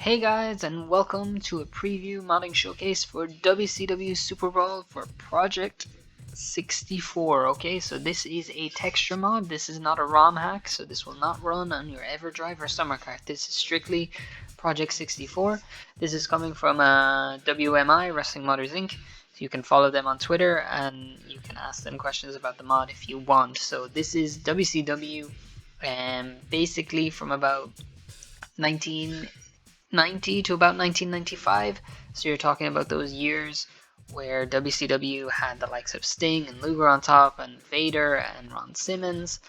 Hey guys, and welcome to a preview modding showcase for WCW Superbrawl for Project 64. Okay, so this is a texture mod. This is not a ROM hack, so this will not run on your EverDrive or Summer Cart. This is strictly Project 64. This is coming from WMI, Wrestling Modders Inc. So you can follow them on Twitter and you can ask them questions about the mod if you want. So this is WCW, basically from about 1990 to about 1995. So you're talking about those years where WCW had the likes of Sting and Luger on top, and Vader and Ron Simmons,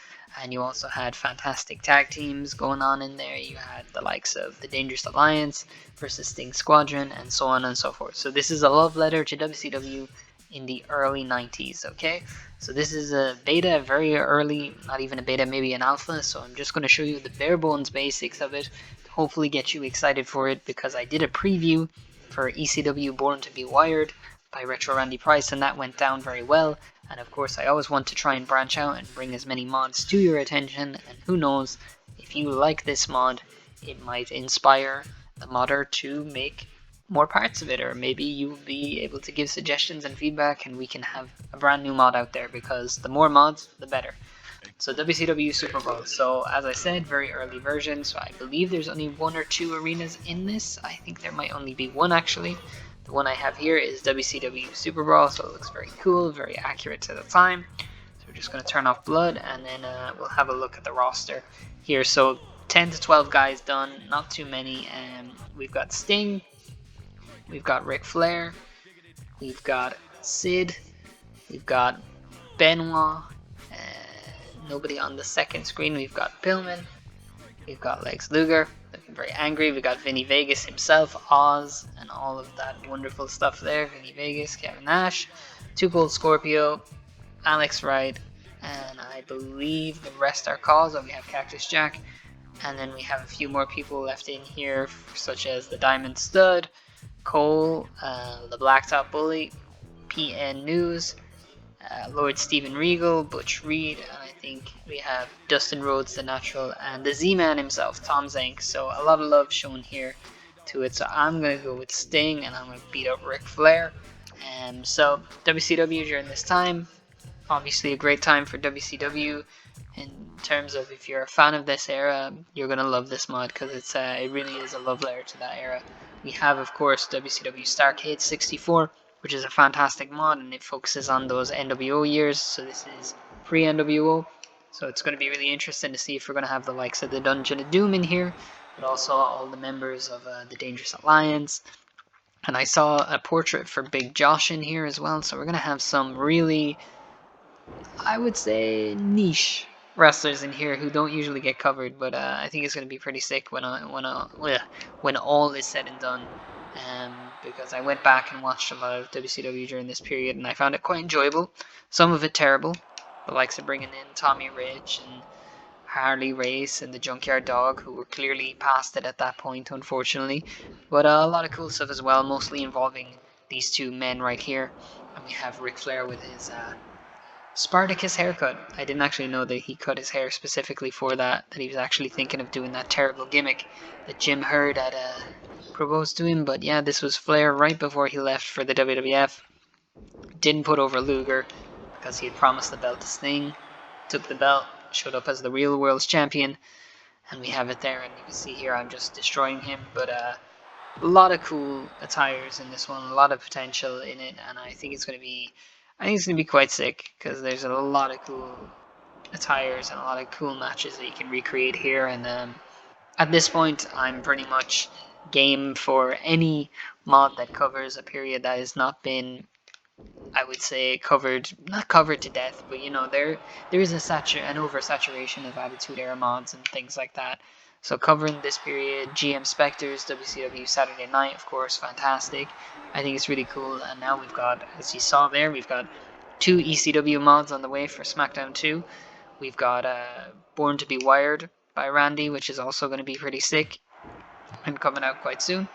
and you also had fantastic tag teams going on in there. You had the likes of the Dangerous Alliance versus Sting Squadron, and so on and so forth. So this is a love letter to WCW in the early 90s, okay? So this is a beta, very early, not even a beta, maybe an alpha, so I'm just going to show you the bare bones basics of it, to hopefully get you excited for it, because I did a preview for ECW Born to be Wired by Retro Randy Price, and that went down very well, and of course I always want to try and branch out and bring as many mods to your attention, and who knows, if you like this mod, it might inspire the modder to make more parts of it, or maybe you'll be able to give suggestions and feedback and we can have a brand new mod out there, because the more mods the better. So WCW Superbrawl, so as I said, very early version, so I believe there's only 1 or 2 arenas in this. I think there might only be 1 actually. The one I have here is WCW Superbrawl, so it looks very cool, very accurate to the time. So we're just going to turn off blood and then we'll have a look at the roster here. So 10 to 12 guys done, not too many. We've got Sting, we've got Ric Flair, we've got Sid, we've got Benoit, nobody on the second screen, we've got Pillman, we've got Lex Luger, looking very angry, we've got Vinny Vegas himself, Oz, and all of that wonderful stuff there, Vinny Vegas, Kevin Nash, Too Cold Scorpio, Alex Wright, and I believe the rest are calls, and we have Cactus Jack, and then we have a few more people left in here, such as the Diamond Stud, Cole, the Blacktop Bully, PN News, Lord Steven Regal, Butch Reed, and I think we have Dustin Rhodes, the Natural, and the Z-Man himself, Tom Zank. So a lot of love shown here to it. So I'm going to go with Sting, and I'm going to beat up Ric Flair. So WCW during this time, obviously a great time for WCW. In terms of, if you're a fan of this era, you're going to love this mod, because it really is a love letter to that era. We have, of course, WCW Starrcade 64, which is a fantastic mod, and it focuses on those NWO years. So this is pre-NWO, so it's going to be really interesting to see if we're going to have the likes of the Dungeon of Doom in here, but also all the members of the Dangerous Alliance. And I saw a portrait for Big Josh in here as well, so we're going to have some really, I would say, niche wrestlers in here who don't usually get covered, but I think it's going to be pretty sick when all is said and done. Because I went back and watched a lot of WCW during this period, and I found it quite enjoyable. Some of it terrible, the likes of bringing in Tommy Rich and Harley Race and the Junkyard Dog, who were clearly past it at that point, unfortunately. But a lot of cool stuff as well, mostly involving these two men right here. And we have Ric Flair with his Spartacus haircut. I didn't actually know that he cut his hair specifically for that he was actually thinking of doing that terrible gimmick that Jim Herd had proposed to him. But yeah, this was Flair right before he left for the WWF. Didn't put over Luger because he had promised the belt to Sting. Took the belt, showed up as the real world's champion, and we have it there. And you can see here I'm just destroying him, but a lot of cool attires in this one, a lot of potential in it, and I think it's going to be quite sick, because there's a lot of cool attires and a lot of cool matches that you can recreate here. And at this point, I'm pretty much game for any mod that covers a period that has not been, I would say, not covered to death, but you know, there is an oversaturation of Attitude Era mods and things like that. So covering this period, GM Spectres, WCW Saturday Night, of course, fantastic. I think it's really cool. And now we've got, as you saw there, we've got 2 ECW mods on the way for SmackDown 2. We've got Born to be Wired by Randy, which is also going to be pretty sick and coming out quite soon.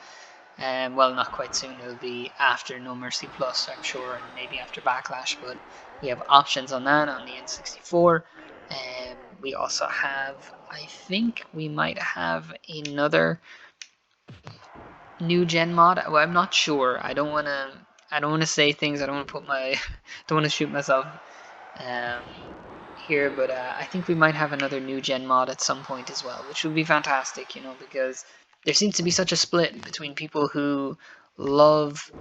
Well, not quite soon, it'll be after No Mercy Plus, I'm sure, and maybe after Backlash, but we have options on that on the N64. We also have, I think we might have another New gen mod. Well, I'm not sure. I don't wanna. I don't wanna say things. I don't wanna put my. Don't wanna shoot myself um, here. But I think we might have another new gen mod at some point as well, which would be fantastic. You know, because there seems to be such a split between people who love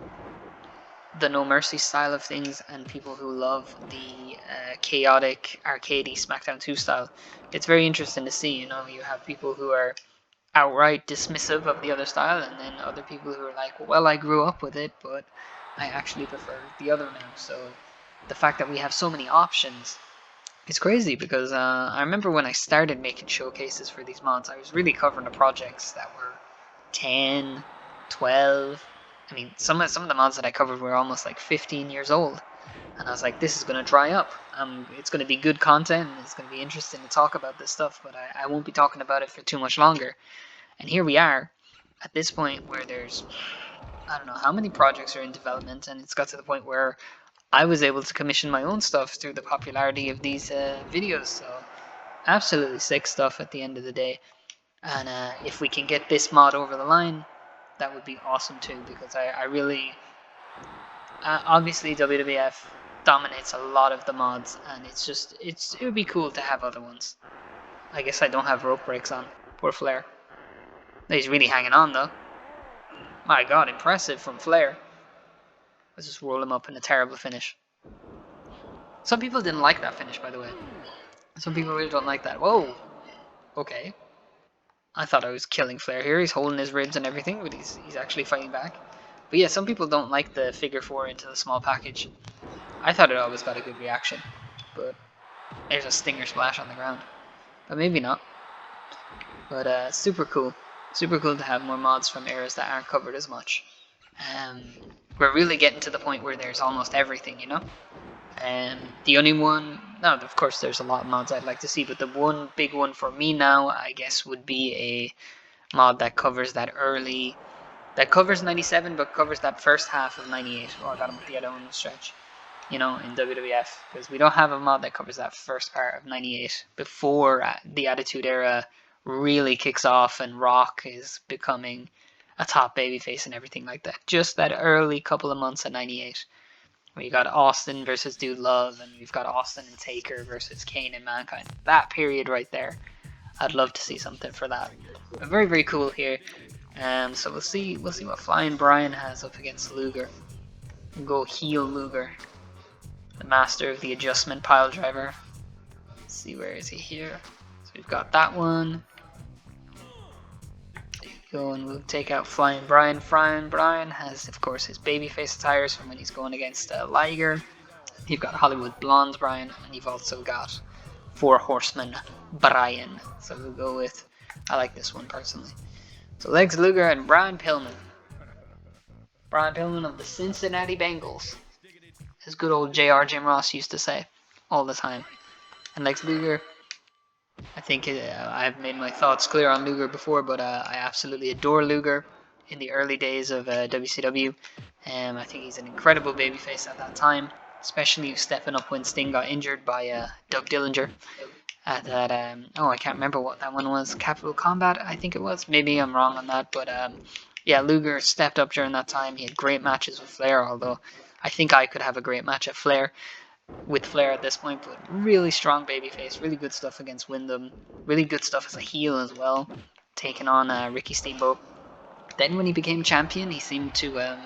the No Mercy style of things and people who love the chaotic, arcadey SmackDown 2 style. It's very interesting to see. You know, you have people who are outright dismissive of the other style, and then other people who are like, well, I grew up with it, but I actually prefer the other now. So the fact that we have so many options is crazy, because I remember when I started making showcases for these mods, I was really covering the projects that were 10, 12. I mean, some of the mods that I covered were almost like 15 years old. And I was like, this is going to dry up. It's going to be good content, and it's going to be interesting to talk about this stuff, but I won't be talking about it for too much longer. And here we are at this point where there's, I don't know how many projects are in development, and it's got to the point where I was able to commission my own stuff through the popularity of these videos. So absolutely sick stuff at the end of the day. And if we can get this mod over the line, that would be awesome too, because I really, obviously WWF dominates a lot of the mods, and it would be cool to have other ones. I guess I don't have rope breaks on. Poor Flair. He's really hanging on though. My god, impressive from Flair. Let's just roll him up in a terrible finish. Some people didn't like that finish, by the way. Some people really don't like that. Whoa. Okay. I thought I was killing Flair here. He's holding his ribs and everything, but he's actually fighting back. But yeah, some people don't like the figure 4 into the small package. I thought it always got a good reaction, but there's a stinger splash on the ground. But maybe not. But super cool. Super cool to have more mods from eras that aren't covered as much. We're really getting to the point where there's almost everything, you know? The only one, no, of course there's a lot of mods I'd like to see, but the one big one for me now, I guess, would be a mod that covers that covers 97, but covers that first half of 98. Oh, I got him with the other one stretch, you know, in WWF, because we don't have a mod that covers that first part of 98 before the Attitude Era really kicks off and Rock is becoming a top babyface and everything like that. Just that early couple of months of 98. Where you got Austin versus Dude Love, and you've got Austin and Taker versus Kane and Mankind. That period right there, I'd love to see something for that. But very, very cool here. So we'll see what Flying Brian has up against Luger. We'll go heel Luger, the master of the adjustment pile driver. Let's see, where is he here? So we've got that one. Go, and we'll take out Flying Brian. Flying Brian has, of course, his babyface attires from when he's going against Liger. You've got Hollywood Blonde Brian, and you've also got Four Horsemen Brian. So we'll go with, I like this one personally. So Lex Luger and Brian Pillman. Brian Pillman of the Cincinnati Bengals, as good old JR Jim Ross used to say all the time. And Lex Luger, I think I've made my thoughts clear on Luger before, but I absolutely adore Luger in the early days of WCW. I think he's an incredible babyface at that time, especially stepping up when Sting got injured by Doug Dillinger. At that, I can't remember what that one was. Capital Combat, I think it was. Maybe I'm wrong on that, but yeah, Luger stepped up during that time. He had great matches with Flair, although I think I could have a great match with Flair at this point, but really strong babyface, really good stuff against Wyndham, really good stuff as a heel as well, taking on Ricky Steamboat. Then when he became champion, he seemed to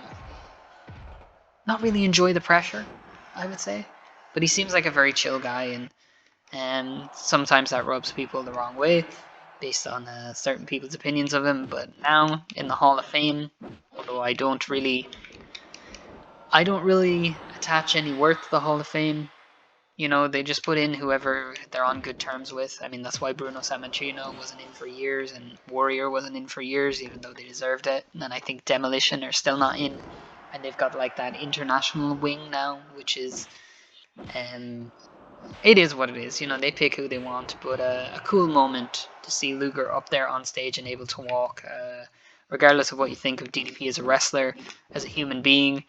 not really enjoy the pressure, I would say, but he seems like a very chill guy, and sometimes that rubs people the wrong way based on certain people's opinions of him. But now in the Hall of Fame, although I don't really attach any worth to the Hall of Fame. You know, they just put in whoever they're on good terms with. I mean, that's why Bruno Sammartino wasn't in for years, and Warrior wasn't in for years, even though they deserved it. And then I think Demolition are still not in, and they've got like that international wing now, which is, it is what it is. You know, they pick who they want, but a cool moment to see Luger up there on stage and able to walk. Regardless of what you think of DDP as a wrestler, as a human being,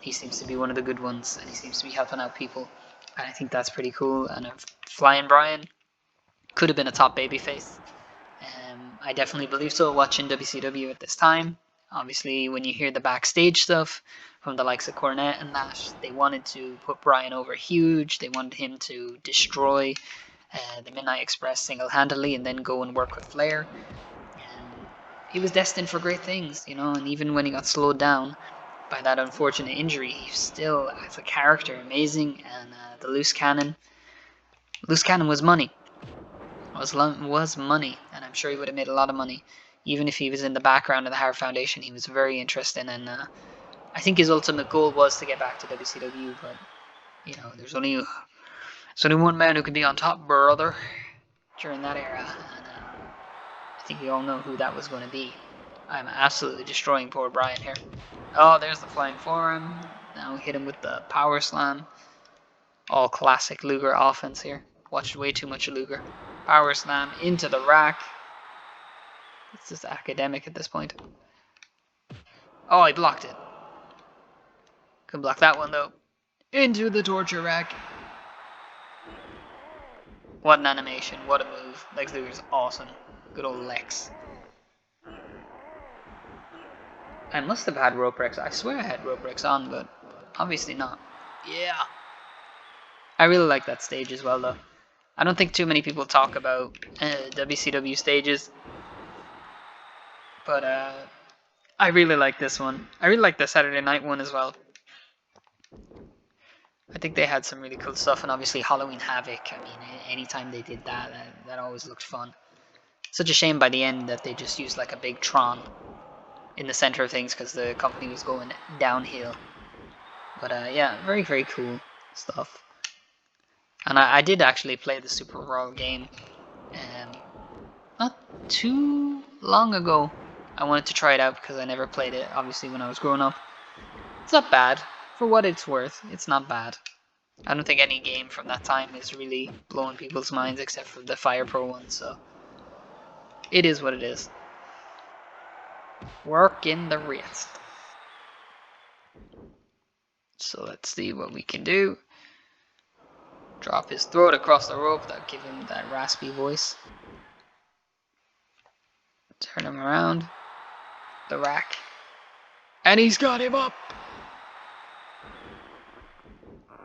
he seems to be one of the good ones, and he seems to be helping out people, and I think that's pretty cool. And Flying Brian could have been a top babyface. I definitely believe so, watching WCW at this time. Obviously, when you hear the backstage stuff from the likes of Cornette and that, they wanted to put Bryan over huge. They wanted him to destroy the Midnight Express single-handedly and then go and work with Flair. And he was destined for great things, you know, and even when he got slowed down by that unfortunate injury, he's still, as a character, amazing. And the loose cannon was money. Was money, and I'm sure he would have made a lot of money. Even if he was in the background of the Hart Foundation, he was very interesting, and I think his ultimate goal was to get back to WCW, but, you know, there's only one man who can be on top, brother, during that era, and I think you all know who that was going to be. I'm absolutely destroying poor Bryan here. Oh, there's the flying forearm. Now hit him with the power slam. All classic Luger offense here. Watched way too much of Luger. Power slam into the rack. It's just academic at this point. Oh, he blocked it. Couldn't block that one though. Into the torture rack. What an animation. What a move. Lex Luger's awesome. Good old Lex. I must have had rope breaks. I swear I had rope breaks on, but obviously not. Yeah. I really like that stage as well though. I don't think too many people talk about WCW stages. But I really like this one. I really like the Saturday night one as well. I think they had some really cool stuff, and obviously Halloween Havoc. I mean, anytime they did that, that always looked fun. Such a shame by the end that they just used like a big Tron in the center of things because the company was going downhill. But yeah, very, very cool stuff. And I did actually play the Superbrawl game not too long ago. I wanted to try it out because I never played it, obviously, when I was growing up. It's not bad. For what it's worth, it's not bad. I don't think any game from that time is really blowing people's minds except for the Fire Pro one, so it is what it is. Work in the wrist. So let's see what we can do. Drop his throat across the rope, that'll give him that raspy voice. Turn him around. The rack. And he's got him up!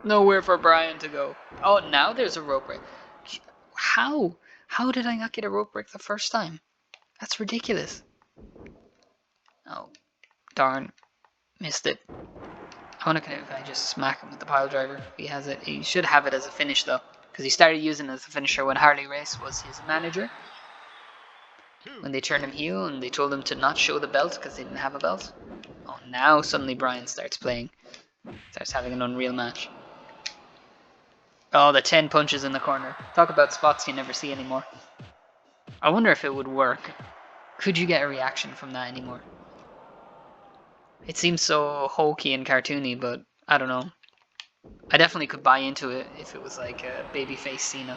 Nowhere for Bryan to go. Oh, now there's a rope break. How? How did I not get a rope break the first time? That's ridiculous. Oh, darn. Missed it. I wonder if I just smack him with the pile driver. He has it. He should have it as a finish though, because he started using it as a finisher when Harley Race was his manager. When they turned him heel and they told him to not show the belt because they didn't have a belt. Oh, now suddenly Bryan starts playing. Starts having an unreal match. Oh, the 10 punches in the corner. Talk about spots you never see anymore. I wonder if it would work. Could you get a reaction from that anymore? It seems so hokey and cartoony, but I don't know. I definitely could buy into it if it was like a babyface Cena.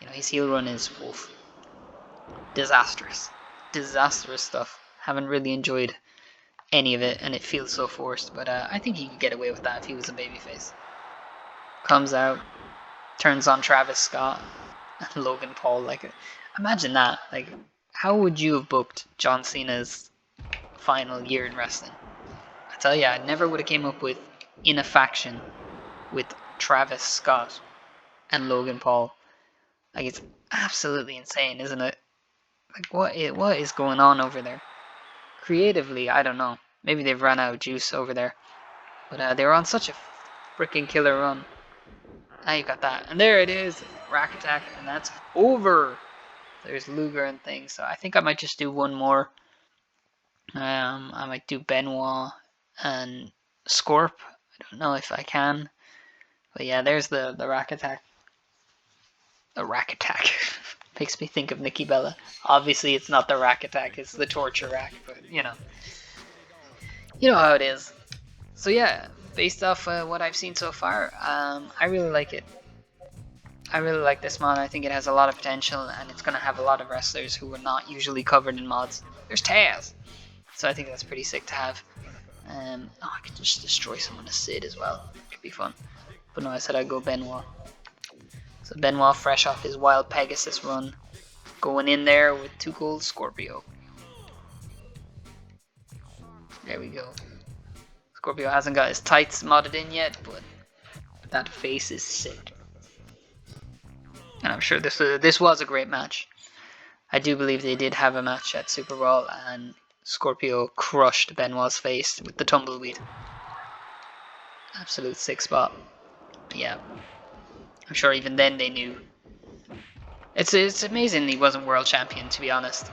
You know, his heel run is oof, disastrous. Disastrous stuff. Haven't really enjoyed any of it, and it feels so forced, but I think he could get away with that if he was a babyface. Comes out, turns on Travis Scott and Logan Paul. Like, imagine that. Like, how would you have booked John Cena's final year in wrestling? I tell you, I never would have came up with in a faction with Travis Scott and Logan Paul. Like, it's absolutely insane, isn't it? Like, what is going on over there? Creatively, I don't know. Maybe they've run out of juice over there. But they were on such a freaking killer run. Now you got that. And there it is. Rack attack. And that's over. There's Luger and things. So I think I might just do one more. I might do Benoit and Scorp. I don't know if I can. But yeah, there's the rack attack. The rack attack. Makes me think of Nikki Bella. Obviously, it's not the rack attack. It's the torture rack. But, you know. You know how it is. So yeah, based off what I've seen so far, I really like it. I really like this mod. I think it has a lot of potential, and it's going to have a lot of wrestlers who are not usually covered in mods. There's Taz! So I think that's pretty sick to have. Oh, I could just destroy someone as Sid as well. Could be fun. But no, I said I'd go Benoit. So Benoit, fresh off his Wild Pegasus run, going in there with 2 gold Scorpio. There we go. Scorpio hasn't got his tights modded in yet, but that face is sick. And I'm sure this was a great match. I do believe they did have a match at Superbrawl, and Scorpio crushed Benoit's face with the tumbleweed. Absolute sick spot. But yeah, I'm sure even then they knew. It's amazing he wasn't world champion, to be honest.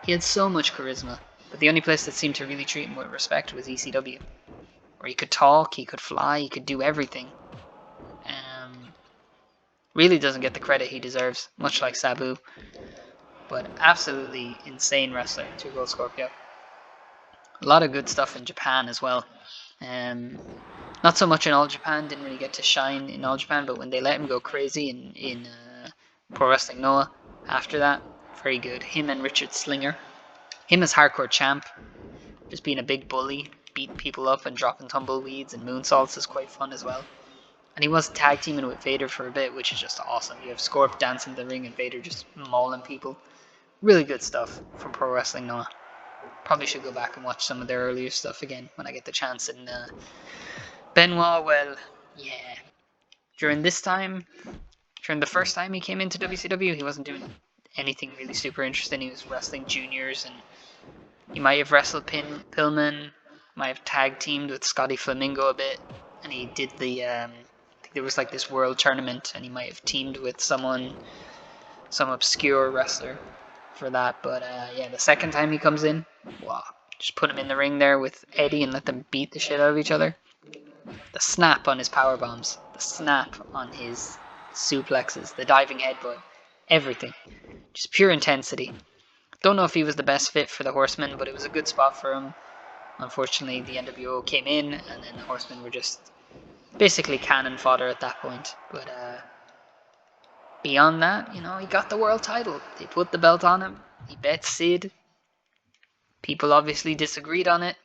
He had so much charisma, but the only place that seemed to really treat him with respect was ECW, where he could talk, he could fly, he could do everything. Really doesn't get the credit he deserves, much like Sabu. But absolutely insane wrestler, 2-Gold Scorpio. A lot of good stuff in Japan as well. Not so much in All Japan, didn't really get to shine in All Japan, but when they let him go crazy in Pro Wrestling Noah, after that, very good. Him and Richard Slinger. Him as hardcore champ, just being a big bully, beating people up and dropping tumbleweeds and moonsaults is quite fun as well. And he was tag teaming with Vader for a bit, which is just awesome. You have Scorp dancing in the ring and Vader just mauling people. Really good stuff from Pro Wrestling Noah. Probably should go back and watch some of their earlier stuff again when I get the chance. And Benoit, well, yeah. During the first time he came into WCW, he wasn't doing anything really super interesting. He was wrestling juniors, and he might have wrestled Pillman, might have tag teamed with Scotty Flamingo a bit, and he did the I think there was like this world tournament, and he might have teamed with some obscure wrestler for that. But yeah, the second time he comes in, wow, just put him in the ring there with Eddie and let them beat the shit out of each other. The snap on his power bombs, the snap on his suplexes, the diving headbutt, everything, just pure intensity. Don't know if he was the best fit for the Horsemen, but it was a good spot for him. Unfortunately, the NWO came in, and then the Horsemen were just basically cannon fodder at that point. But beyond that, you know, he got the world title. They put the belt on him. He bet Sid. People obviously disagreed on it.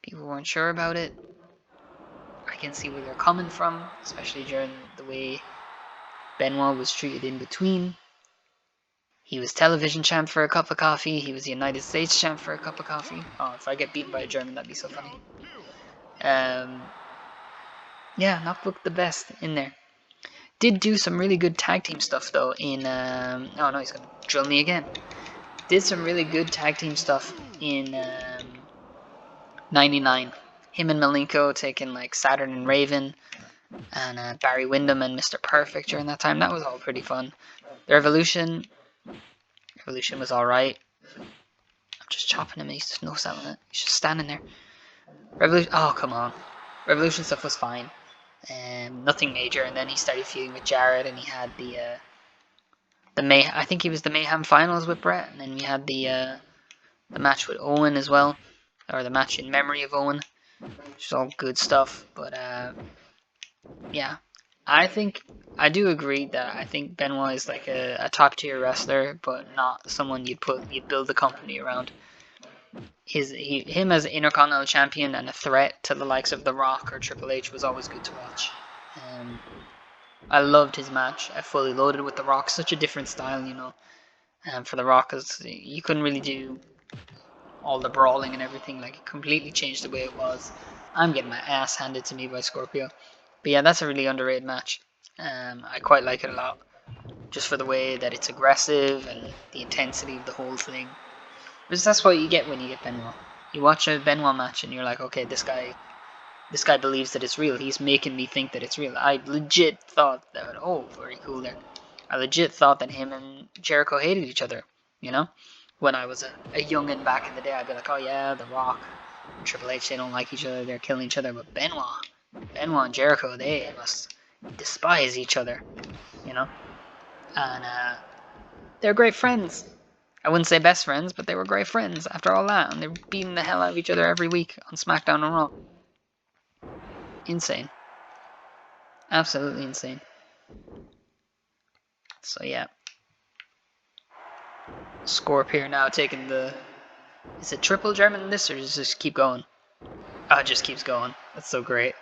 People weren't sure about it. I can see where they're coming from, especially during the way Benoit was treated in between. He was television champ for a cup of coffee. He was United States champ for a cup of coffee. Oh, if I get beaten by a German, that'd be so funny. Yeah, not booked the best in there. Did do some really good tag team stuff though in oh no, he's gonna drill me again. Did some really good tag team stuff in 99. Him and Malenko taking like Saturn and Raven, and Barry Windham and Mr. Perfect during that time. That was all pretty fun. The Revolution was alright. I'm just chopping him and he's just no selling it. He's just standing there. Revolution, oh come on. Revolution stuff was fine. Nothing major, and then he started feuding with Jarrett, and he had I think he was the Mayhem finals with Brett, and then we had the match with Owen as well, or the match in memory of Owen, which is all good stuff. But yeah, I do agree that I think Benoit is like a top tier wrestler, but not someone you'd build the company around. Him as Intercontinental Champion and a threat to the likes of The Rock or Triple H was always good to watch. I loved his match at Fully Loaded with The Rock. Such a different style, you know. For The Rock, cause you couldn't really do all the brawling and everything. Like, it completely changed the way it was. I'm getting my ass handed to me by Scorpio. But yeah, that's a really underrated match. I quite like it a lot. Just for the way that it's aggressive and the intensity of the whole thing. Because that's what you get when you get Benoit. You watch a Benoit match and you're like, okay, this guy believes that it's real. He's making me think that it's real. I legit thought that, oh, very cool there. I legit thought that him and Jericho hated each other, you know? When I was a youngin' back in the day, I'd be like, oh yeah, The Rock and Triple H, they don't like each other, they're killing each other. But Benoit and Jericho, they must despise each other, you know? And they're great friends. I wouldn't say best friends, but they were great friends after all that. And they're beating the hell out of each other every week on SmackDown and Raw. Insane. Absolutely insane. So yeah. Scorp here now taking the... Is it triple German in this, or does it just keep going? Oh, it just keeps going. That's so great.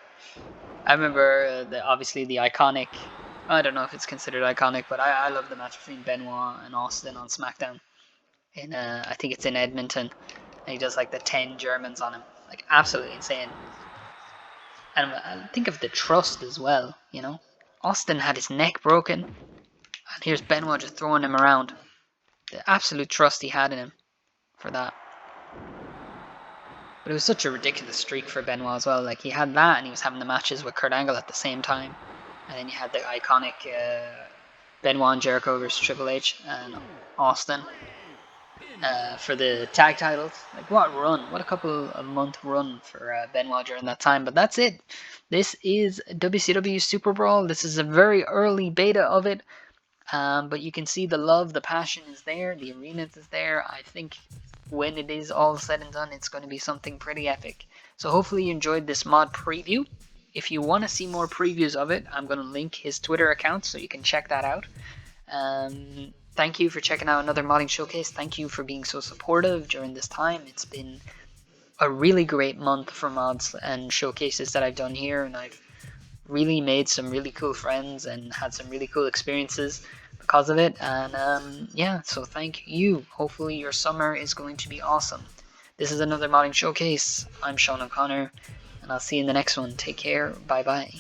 I remember obviously the iconic... I don't know if it's considered iconic, but I love the match between Benoit and Austin on SmackDown. I think it's in Edmonton, and he does like the 10 Germans on him, like absolutely insane. And think of the trust as well, you know. Austin had his neck broken, and here's Benoit just throwing him around. The absolute trust he had in him for that. But it was such a ridiculous streak for Benoit as well. Like, he had that, and he was having the matches with Kurt Angle at the same time. And then you had the iconic Benoit and Jericho versus Triple H and Austin for the tag titles. Like, what run. What a couple of month run for Benoit during that time. But that's it. This is WCW Superbrawl. This is a very early beta of it. But you can see the love, the passion is there. The arena is there. I think when it is all said and done, it's going to be something pretty epic. So hopefully you enjoyed this mod preview. If you want to see more previews of it, I'm going to link his Twitter account so you can check that out. Thank you for checking out another modding showcase. Thank you for being so supportive during this time. It's been a really great month for mods and showcases that I've done here, and I've really made some really cool friends and had some really cool experiences because of it. And yeah, so thank you. Hopefully your summer is going to be awesome. This is another modding showcase. I'm Sean O'Connor, and I'll see you in the next one. Take care. Bye bye.